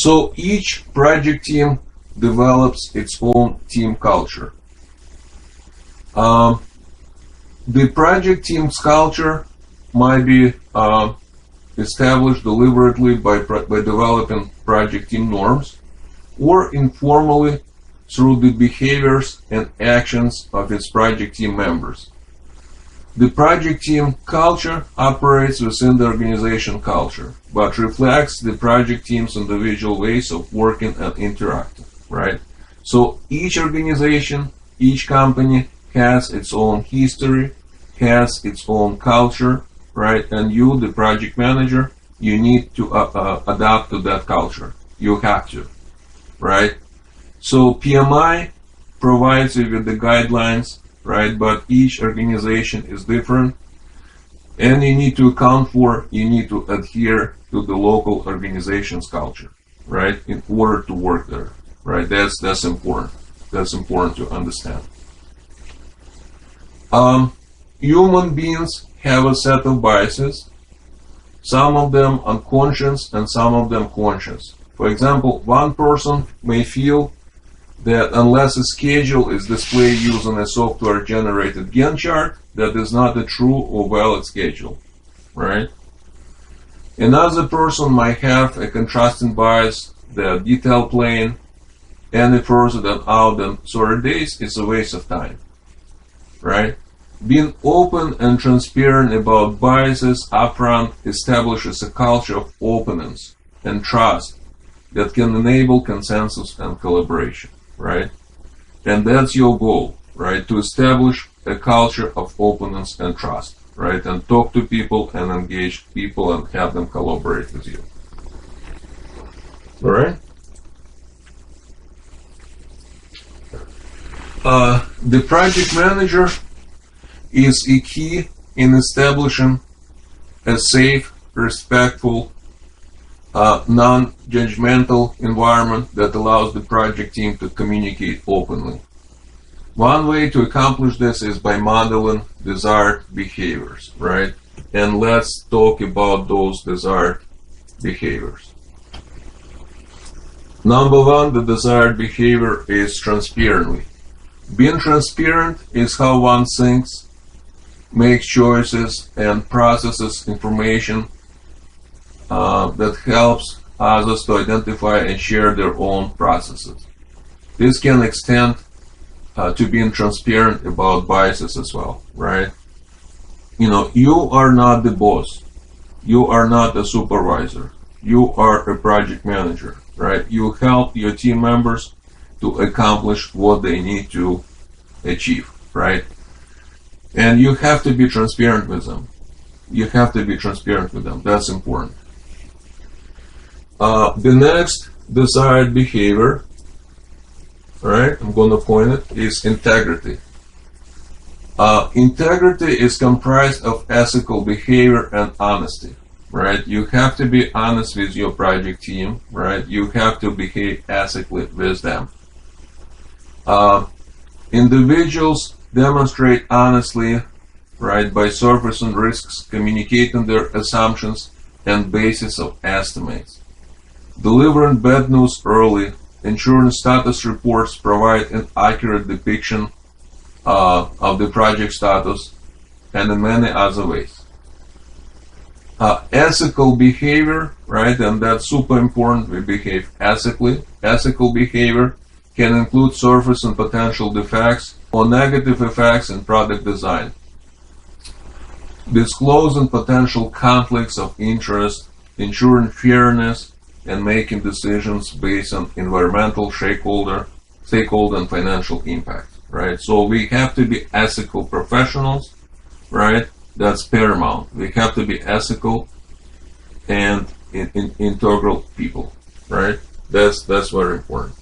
So each project team develops its own team culture. The project team's culture might be established deliberately by developing project team norms, or informally through the behaviors and actions of its project team members. The project team culture operates within the organization culture, but reflects the project team's individual ways of working and interacting, right? So each organization, each company has its own history, has its own culture, right? And you, the project manager, you need to adapt to that culture. You have to, right? So PMI provides you with the guidelines, right? But each organization is different, and you need to you need to adhere to the local organization's culture, right? In order to work there, right? That's important. That's important to understand. Human beings have a set of biases, some of them unconscious and some of them conscious. For example, one person may feel that unless a schedule is displayed using a software-generated Gantt chart, that is not a true or valid schedule, right? Another person might have a contrasting bias that detail playing any further than out than 30 days is a waste of time, right? Being open and transparent about biases upfront establishes a culture of openness and trust that can enable consensus and collaboration, right? And that's your goal, right? To establish a culture of openness and trust, right? And talk to people and engage people and have them collaborate with you. All right? The project manager is a key in establishing a safe, respectful, non-judgmental environment that allows the project team to communicate openly. One way to accomplish this is by modeling desired behaviors, right? And let's talk about those desired behaviors. Number one, the desired behavior is transparently. Being transparent is how one thinks, makes choices, and processes information that helps others to identify and share their own processes. This can extend to being transparent about biases as well, right? You know, you are not the boss. You are not a supervisor. You are a project manager, right? You help your team members to accomplish what they need to achieve, right? And you have to be transparent with them. You have to be transparent with them. That's important. The next desired behavior, right, I'm going to point it, is integrity. Integrity is comprised of ethical behavior and honesty, right? You have to be honest with your project team, right? You have to behave ethically with them. Individuals demonstrate honestly, right, by surfacing risks, communicating their assumptions and basis of estimates, delivering bad news early, ensuring status reports provide an accurate depiction of the project status, and in many other ways. Ethical behavior, right, and that's super important, we behave ethically. Ethical behavior can include surfacing potential defects or negative effects in product design, disclosing potential conflicts of interest, ensuring fairness, and making decisions based on environmental, stakeholder, and financial impact, right? So we have to be ethical professionals, right? That's paramount. We have to be ethical and integral people, right? That's very important.